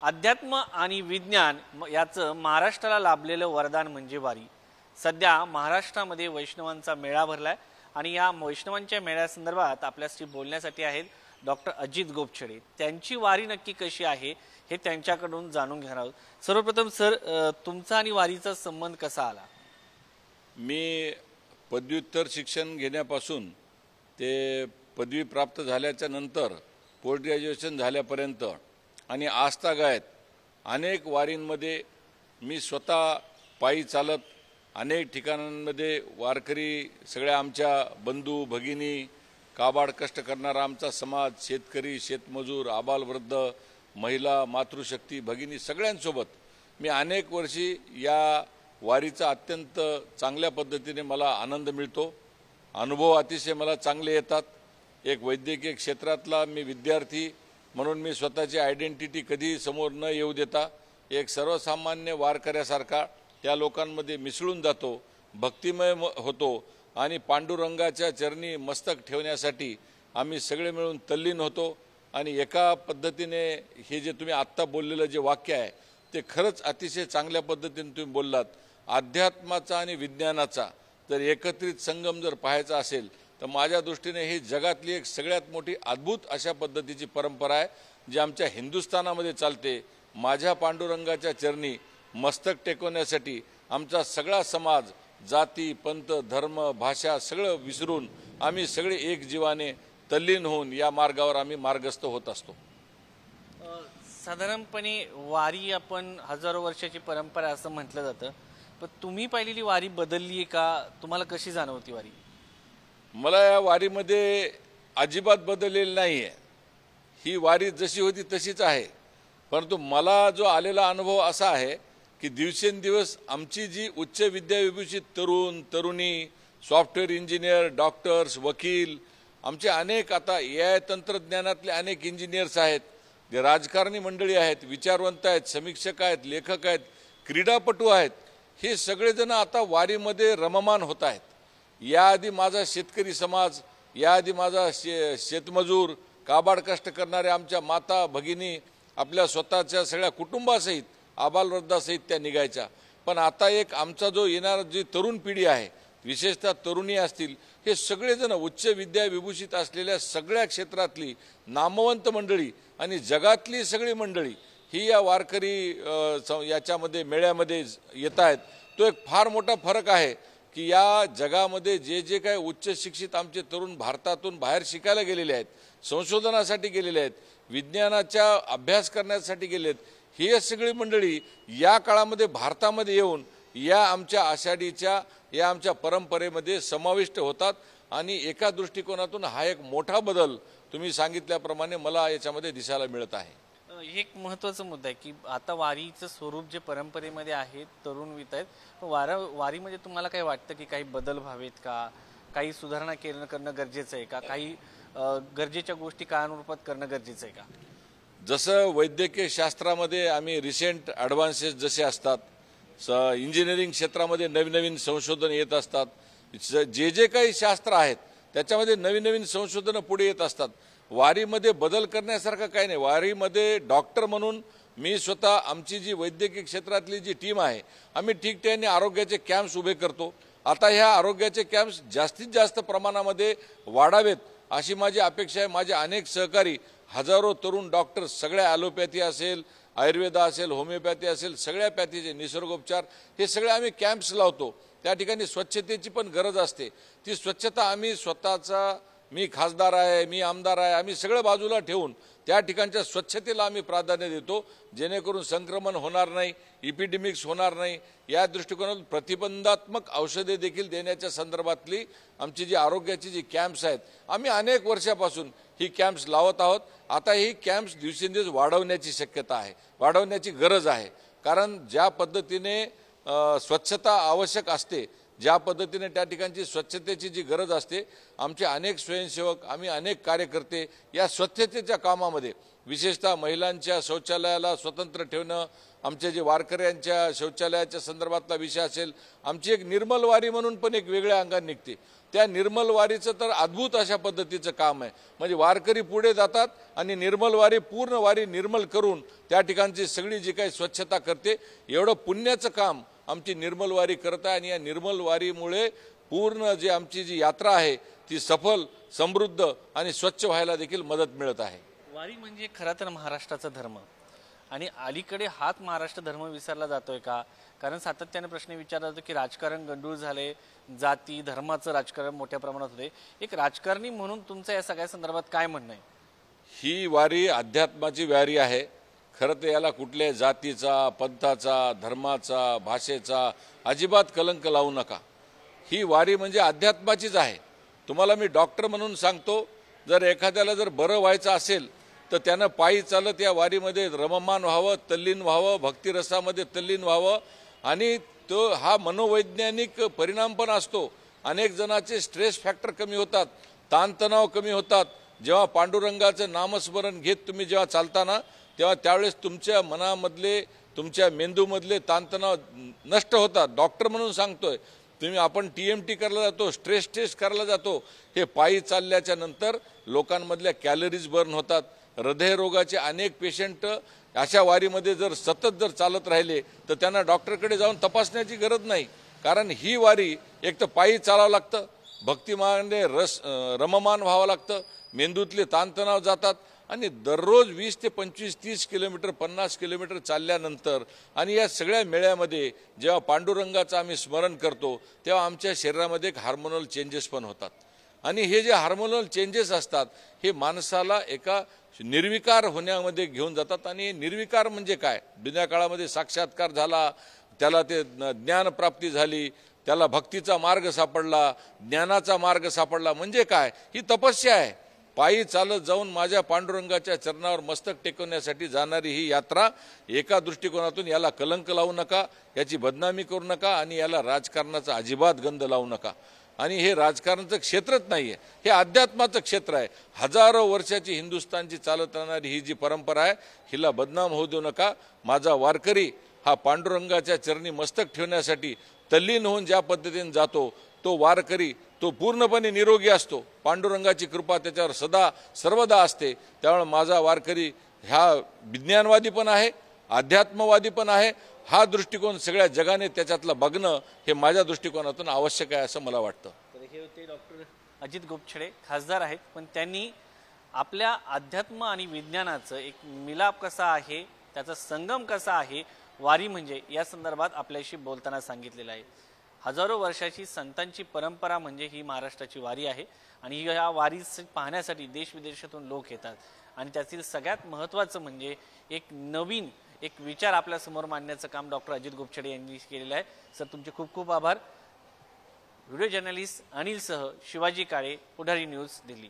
अध्यात्म आणि विज्ञान याचं महाराष्ट्राला लाभलेलं वरदान म्हणजे वारी। सध्या महाराष्ट्रामध्ये वैष्णवांचा मेळा भरलाय आणि या वैष्णवांच्या मेळ्यासंदर्भात आपल्याशी बोलण्यासाठी आहेत डॉक्टर अजित गोपछडे। त्यांची वारी नक्की कशी आहे हे त्यांच्याकडून जाणून घेणार आहोत। सर्वप्रथम सर, तुमचा आणि वारीचा संबंध कसा आला? मी पदव्युत्तर शिक्षण घेण्यापासून ते पदवी प्राप्त झाल्याच्या नंतर पोस्ट ग्रॅज्युएशन झाल्यापर्यंत आणि आजतागायत अनेक वारींमध्ये मी स्वतः पायी चालत अनेक ठिकाणांमध्ये वारकरी सगळ्या आमच्या बंधू भगिनी, काबाड कष्ट करणारा आमचा समाज, शेतकरी, शेतमजूर, आबालवृद्ध, महिला, मातृशक्ती, भगिनी सगळ्यांसोबत मी अनेक वर्षी या वारीचा अत्यंत चांगल्या पद्धतीने मला आनंद मिळतो। अनुभव अतिशय मला चांगले येतात। एक वैद्यकीय क्षेत्रातला मी विद्यार्थी म्हणून मी स्वतःची आयडेंटिटी कधी समोर न येऊ देता एक सर्वसामान्य वारकऱ्यासारखा त्या लोकांमध्ये मिसळून जातो, भक्तिमय होतो आणि पांडुरंगाच्या चरणी मस्तक ठेवण्यासाठी आम्ही सगळे मिळून तल्लीन होतो। आणि एका पद्धतीने हे जे तुम्ही आत्ता बोललेलं जे वाक्य आहे ते खरंच अतिशय चांगल्या पद्धतीने तुम्ही बोललात। अध्यात्माचा आणि विज्ञानाचा जर एकत्रित संगम जर पाहायचा असेल तर माझ्या दृष्टीने ही जगातली एक सगळ्यात मोठी अद्भुत अशा पद्धतीची परंपरा आहे जी आमच्या हिंदुस्थानामध्ये चालते। माझ्या पांडुरंगाच्या चरणी मस्तक टेकवण्यासाठी आमचा सगळा समाज जाती, पंथ, धर्म, भाषा सगळं विसरून आम्ही सगळे एक जीवाने तल्लीन होऊन या मार्गावर आम्ही मार्गस्थ होत असतो। साधारणपणे वारी आपण हजारो वर्षाची परंपरा असं म्हटलं जातं, पण तुम्ही पाहिलेली वारी बदलली आहे का? तुम्हाला कशी जाणवती वारी? मला या वारीमध्ये अजिबात बदललेली नाही आहे। ही वारी जशी होती तशीच आहे, परंतु मला जो आलेला अनुभव असा आहे की दिवसेंदिवस आमची जी उच्च विद्याविभूषित तरुण तरुणी, सॉफ्टवेअर इंजिनियर, डॉक्टर्स, वकील, आमचे अनेक आता AI तंत्रज्ञानातले अनेक इंजिनियर्स आहेत, जे राजकारणी मंडळी आहेत, विचारवंत आहेत, समीक्षक आहेत, लेखक आहेत, क्रीडापटू आहेत, हे सगळेजण आता वारीमध्ये रममान होत आहेत। याआधी माझा शेतकरी समाज, याआधी माझा शेतमजूर, काबाड कष्ट करणारे आमच्या माता भगिनी आपल्या स्वतःच्या सगळ्या कुटुंबासहित आबालवृद्धासहित त्या निघायच्या, पण आता एक आमचा जो येणारा जी तरुण पिढी आहे, विशेषतः तरुणी असतील, हे सगळेजण उच्च विद्याविभूषित असलेल्या सगळ्या क्षेत्रातली नामवंत मंडळी आणि जगातली सगळी मंडळी ही या वारकरी याच्यामध्ये मेळ्यामध्ये येत आहेत। तो एक फार मोठा फरक आहे की या जगामध्ये जे जे काही उच्च शिक्षित आमचे तरुण भारतातून बाहेर शिकायला गेलेले आहेत, संशोधनासाठी गेलेले आहेत, विज्ञानाचा अभ्यास करण्यासाठी गेलेत, ही सगळी मंडळी या काळामध्ये भारतामध्ये येऊन या आमच्या आषाढीच्या या आमच्या परंपरेमध्ये समाविष्ट होतात। आणि एका दृष्टिकोनातून हा एक मोठा बदल तुम्ही सांगितल्याप्रमाणे मला याच्यामध्ये दिसायला मिळत आहे। एक महत्त्वाचा मुद्दा आहे की आता वारीचं स्वरूप जे परंपरेमध्ये आहे, तरुण वित आहेत, पण वारीमध्ये तुम्हाला काय वाटतं की काही बदल व्हावेत का? काही सुधारणा करणं गरजेचं आहे का? काही गरजेच्या गोष्टी काळानुरूपात करणं गरजेचं आहे का? जसं वैद्यकीय शास्त्रामध्ये आम्ही रिसेंट ॲडव्हान्सेस जसे असतात, इंजिनिअरिंग क्षेत्रामध्ये नवीन नवीन संशोधन येत असतात, जे जे काही शास्त्र आहेत त्याच्यामध्ये नवीन नवीन संशोधनं पुढे येत असतात। वारीमध्ये बदल करण्यासारखं काही नाही। वारीमध्ये डॉक्टर म्हणून मी स्वतः आमची जी वैद्यकीय क्षेत्रातली जी टीम आहे, आम्ही ठिकठिकाणी आरोग्याचे कॅम्प्स उभे करतो। आता ह्या आरोग्याचे कॅम्प्स जास्तीत जास्त प्रमाणामध्ये वाढावेत अशी माझी अपेक्षा आहे। माझे अनेक सहकारी, हजारो तरुण डॉक्टर्स, सगळ्या ॲलोपॅथी असेल, आयुर्वेद असेल, होमिओपॅथी असेल, सगळ्या पॅथीचे निसर्गोपचार हे सगळे आम्ही कॅम्प्स लावतो। त्या ठिकाणी स्वच्छतेची पण गरज असते। ती स्वच्छता आम्ही स्वतःचा, मी खासदार आहे, मी आमदार आहे, आम्ही सगळं बाजूला ठेवून त्या ठिकाणच्या स्वच्छतेला आम्ही प्राधान्य देतो, जेणेकरून संक्रमण होणार नाही, इपिडेमिक्स होणार नाही। या दृष्टिकोनातून प्रतिबंधात्मक औषधे देखील देण्याच्या संदर्भातली आमची जी आरोग्याची जी कॅम्प्स आहेत, आम्ही अनेक वर्षापासून ही कॅम्प्स लावत आहोत। आता ही कॅम्प्स दिवसेंदिवस वाढवण्याची शक्यता आहे, वाढवण्याची गरज आहे। कारण ज्या पद्धतीने स्वच्छता आवश्यक असते, ज्या पद्धतीने त्या ठिकाणची स्वच्छतेची जी गरज असते, आमचे अनेक स्वयंसेवक, आम्ही अनेक कार्यकर्ते या स्वच्छतेच्या कामामध्ये विशेषतः महिलांच्या शौचालयाला स्वतंत्र ठेवणं, आमच्या जे वारकऱ्यांच्या शौचालयाच्या संदर्भातला विषय असेल, आमची एक निर्मल वारी म्हणून पण एक वेगळ्या अंगाने निघते. त्या निर्मल वारीचं तर अद्भुत अशा पद्धतीचं काम आहे. म्हणजे वारकरी पुढे जातात आणि निर्मल वारी, पूर्ण वारी निर्मल करून त्या ठिकाणची सगळी जी काही स्वच्छता करते, एवढं पुण्याचं काम आमची निर्मल वारी करत आहे. आणि या निर्मल वारीमुळे पूर्ण जे आमची जी यात्रा आहे ती सफल, समृद्ध आणि स्वच्छ व्हायला देखील मदत मिळत आहे. वारी म्हणजे खरं तर महाराष्ट्राचा धर्म, आणि अलीकडे हाच महाराष्ट्र धर्म विसरला जातोय का? कारण सातत्याने प्रश्न विचारला जातो की राजकारण गंडूळ झाले, जाती धर्माचं राजकारण मोठ्या प्रमाणात होते. एक राजकारणी म्हणून तुमचं या सगळ्या संदर्भात काय म्हणणं आहे? ही वारी अध्यात्माची वारी आहे. खरं तर याला कुठल्याही जातीचा, पंथाचा, धर्माचा, भाषेचा अजिबात कलंक लावू नका. ही वारी म्हणजे अध्यात्माचीच आहे. तुम्हाला मी डॉक्टर म्हणून सांगतो, जर एखाद्याला जर बरं व्हायचं असेल तर त्यानं पायी चालत या वारीमध्ये रममान व्हावं, तल्लीन व्हावं, भक्तिरसामध्ये तल्लीन व्हावं. आणि तो हा मनोवैज्ञानिक परिणाम पण असतो. अनेक जणांचे स्ट्रेस फॅक्टर कमी होतात, ताणतणाव कमी होतात. जेव्हा पांडुरंगाचं नामस्मरण घेत तुम्ही जेव्हा चालताना, तेव्हा त्यावेळेस तुमच्या मनामधले, तुमच्या मेंदूमधले ताणतणाव नष्ट होतात. डॉक्टर म्हणून सांगतोय, आपण TMT करायला जातो, स्ट्रेस टेस्ट करायला जातो, हे पायी चालल्याच्या नंतर लोकांमधल्या कॅलरीज बर्न होतात. हृदयरोगाचे अनेक पेशंट अशा वारीमध्ये जर सतत चालत राहिले तर त्यांना डॉक्टरकडे जाऊन तपासण्याची गरज नाही. कारण ही वारी एक तर पायी चालावं लागतं, भक्तिमाने रममान व्हावं लागतं, मेंदूतले ताणतणाव जातात. आणि दररोज 20 ते 25, 30 किलोमीटर, 50 किलोमीटर चालल्यानंतर आणि या सगळ्या मेळ्यामध्ये जेव्हा पांडुरंगाचं आम्ही स्मरण करतो, तेव्हा आमच्या शरीरामध्ये एक हार्मोनल चेंजेस पण होतात. आणि हे जे हार्मोनल चेंजेस असतात हे माणसाला एका निर्विकार होण्यामध्ये घेऊन जातात. आणि निर्विकार म्हणजे काय? जुन्या काळामध्ये साक्षात्कार झाला, त्याला ते ज्ञानप्राप्ती झाली, त्याला भक्तीचा मार्ग सापडला, ज्ञानाचा मार्ग सापडला. म्हणजे काय? ही तपस्या आहे. पायी चालत जाऊन माझ्या पांडुरंगाच्या चरणावर मस्तक टेकवण्यासाठी जाणारी ही यात्रा, एका दृष्टिकोनातून याला कलंक लावू नका, याची बदनामी करू नका आणि याला राजकारणाचा अजिबात गंध लावू नका. आणि हे राजकारणाचं क्षेत्रच नाही आहे, हे अध्यात्माचं क्षेत्र आहे. हजारो वर्षाची हिंदुस्थानची चालत राहणारी ही जी परंपरा आहे, हिला बदनाम होऊ देऊ नका. माझा वारकरी हा पांडुरंगाच्या चरणी मस्तक ठेवण्यासाठी तल्लीन होऊन ज्या पद्धतीने जातो, तो वारकरी तो पूर्णपणे निरोगी असतो. पांडुरंगाची कृपा त्याच्यावर सदा सर्वदा असते. त्यामुळे माझा वारकरी ह्या विज्ञानवादी पण आहे, अध्यात्मवादी पण आहे. हा दृष्टिकोन सगळ्या जगाने त्याच्यातला बघणं हे माझ्या दृष्टिकोनातून आवश्यक आहे असं मला वाटतं. तर हे होते डॉक्टर अजित गोपछडे, खासदार आहेत, पण त्यांनी आपल्या अध्यात्म आणि विज्ञानाचं एक मिलाप कसा आहे, त्याचा संगम कसा आहे वारी म्हणजे, या संदर्भात आपल्याशी बोलताना सांगितलेलं आहे. हजारो वर्षाची संतांची परंपरा म्हणजे ही महाराष्ट्राची वारी आहे. आणि या वारी पाहण्यासाठी देश विदेशातून लोक येतात. आणि त्यातील सगळ्यात महत्त्वाचं म्हणजे एक नवीन एक विचार आपल्या समोर मांडण्याचं काम डॉक्टर अजित गोपछडे यांनी केलेलं आहे. सर, तुमचे खूप खूप आभार. व्हिडिओ जर्नलिस्ट अनिलसह शिवाजी काळे, पुढारी न्यूज, दिल्ली.